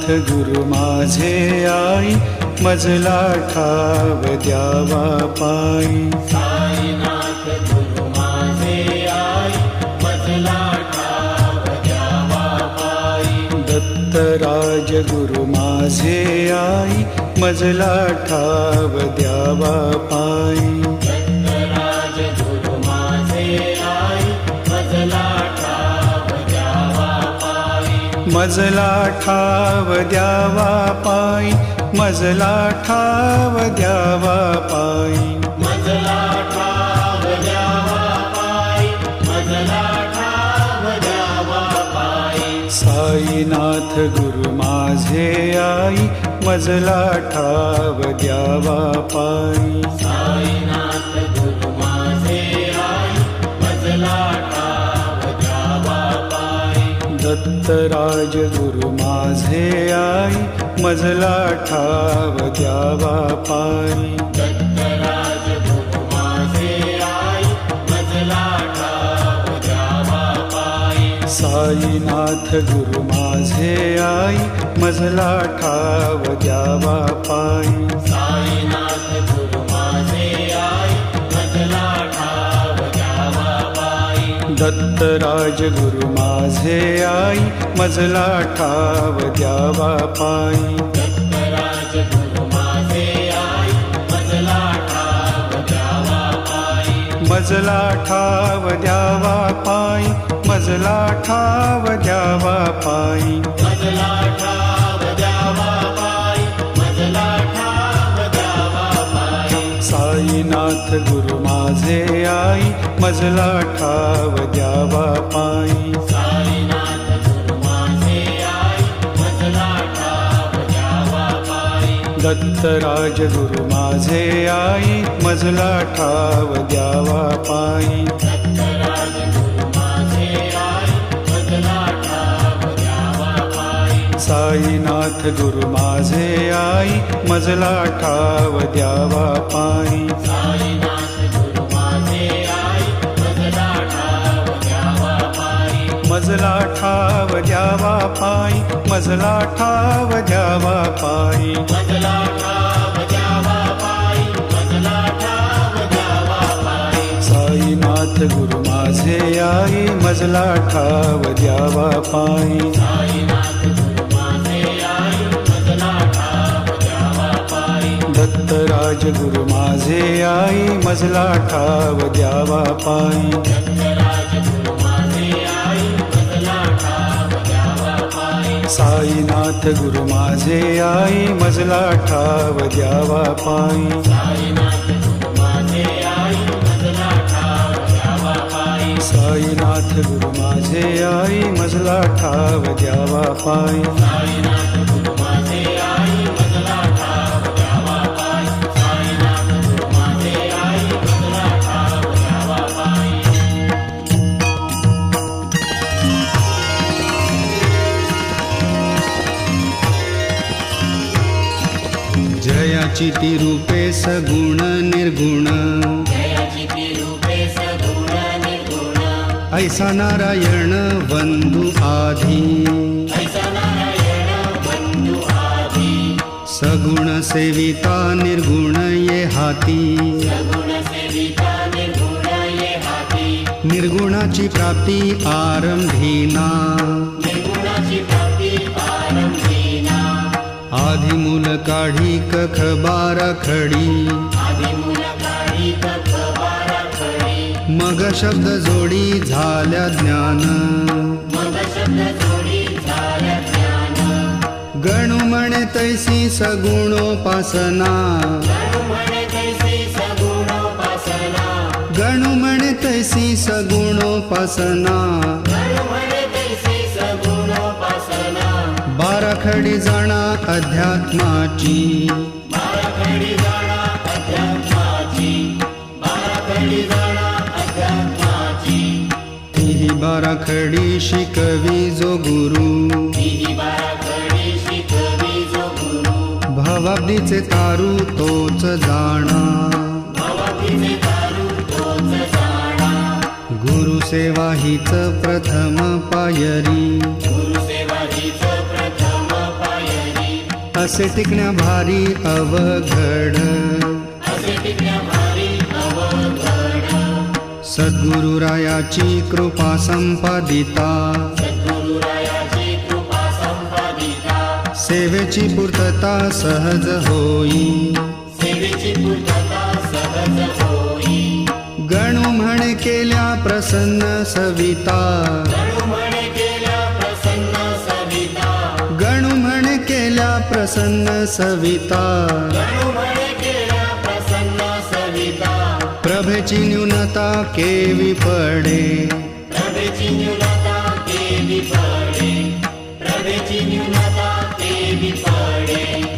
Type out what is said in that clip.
गुरु माझे आई, मजला ठाव द्यावा पायी. साईनाथ गुरु माझे आई, मजला ठाव द्यावा पायी. दत्तराज गुरु माझे आई, मजला ठाव द्यावा पायी. दत्तराज गुरु माझे आई, मजला ठाव द्यावा पायी. मजला ठाव द्यावा पायी, मजला ठाव द्यावा पायी. मजला ठाव द्यावा पायी, मजला ठाव द्यावा पायी. साईनाथ गुरु माझे आई, मजला ठाव द्यावा पायी. साईनाथ गुरु माझे आई, मजला ठाव द्यावा पायी. दत्तराज गुरु माझे आई, मजला ठाव द्यावा पायी. दत्तराज गुरु माझे आई, मजला ठाव द्यावा पायी. साईनाथ गुरु माझे आई, मजला ठाव द्यावा पायी. साईनाथ गुरु माझे आई, मजला ठाव द्यावा पायी. दत्तराज गुरु माझे आई, मजला ठाव द्यावा पायी. दत्तराज गुरु माझे आई, मजला ठाव द्यावा पायी. मजला ठाव द्यावा पायी, मजला ठाव द्यावा पायी. मजला ठाव द्यावा पायी, मजला ठाव द्यावा पायी. साईनाथ गुरु माझे आई, मजला ठाव द्यावा पायी. साईनाथ गुरु माझे आई, मजला ठाव द्यावा पायी. दत्तराज गुरु माझे आई, मजला ठाव द्यावा पायी. दत्तराज गुरु माझे आई, मजला ठाव द्यावा पायी. साईनाथ गुरु माझे आई, मजला ठाव द्यावा पायी. साईनाथ गुरु माझे आई, मजला ठाव द्यावा पायी. मजला ठाव द्यावा पायी, मजला ठाव द्यावा पायी. मजला ठाव द्यावा पायी, मजला ठाव द्यावा पायी. साईनाथ गुरु माझे आई, मजला ठाव द्यावा पायी. साईनाथ गुरु माझे आई, मजला ठाव द्यावा पायी. दत्तराज गुरु माझे आई, मजला ठाव द्यावा पायी. दत्तराज गुरु माझे आई, मजला ठाव द्यावा पायी. साईनाथ गुरु माझे आई, मजला ठाव द्यावा पायी. साईनाथ गुरु माझे आई, मजला ठाव द्यावा पायी. साईनाथ गुरु माझे आई, मजला ठाव द्यावा पायी. साईनाथ गुरु माझे आई, मजला ठाव द्यावा पायी. साईनाथ गुरु माझे आई, मजला ठाव द्यावा पायी. जयाची ती रूपे सगुण निर्गुण, जयाची ती रूपे सगुण निर्गुण. ऐसा नारायण बंधु आधी, ऐसा नारायण बंधु आधी. सगुण सेविता निर्गुण ये हाती. सगुण सेविता निर्गुण ये हाती. निर्गुणाची प्राप्ती आरंभीना, निर्गुणाची प्राप्ती आरंभीना. आधी मूल काढी कख बारा खडी. आदिमूल काढी कख बारा खडी. मग शब्द जोडी झाल्या ज्ञान. मग शब्द जोडी झाल्या ज्ञान. गणू म्हणे तैसी सगुणोपासना. गणु म्हणे तैसी सगुणोपासना. गणू म्हणे तैसी सगुणोपासना. गणु म्हणे तैसी सगुणोपासना. बाराखडी जाणा अध्यात्माची. बाराखडी जाणा अध्यात्माची. बाराखडी जाणा अध्यात्माची. तीही बाराखडी शिकवी जो गुरु. ही बाराखडी शिकवी जो गुरु. भवाब्दीचे तारू तोच जाणा. भवाब्दीचे तारू तोच जाणा. गुरुसेवा हीच प्रथम पायरी. गुरुसेवा हीच प्रथम पायरी. असे टिकण्या भारी अवघड असे टिकण्या भारी अवघड सद्गुरुरायाची कृपा संपादिता सद्गुरुरायाची कृपा संपादिता सेवेची पूर्तता सहज होई सेवेची पूर्तता सहज होई गणू म्हणे केल्या प्रसन्न सविता गणू म्हणे केल्या प्रसन्न सविता गणू म्हणे केल्या प्रसन्न सविता गणू म्हणे केल्या प्रसन्न सविता प्रभेची न्यूनता केवी पडे प्रभेची न्यूनता केवी पडे प्रभेची न्यूनता केवी पडे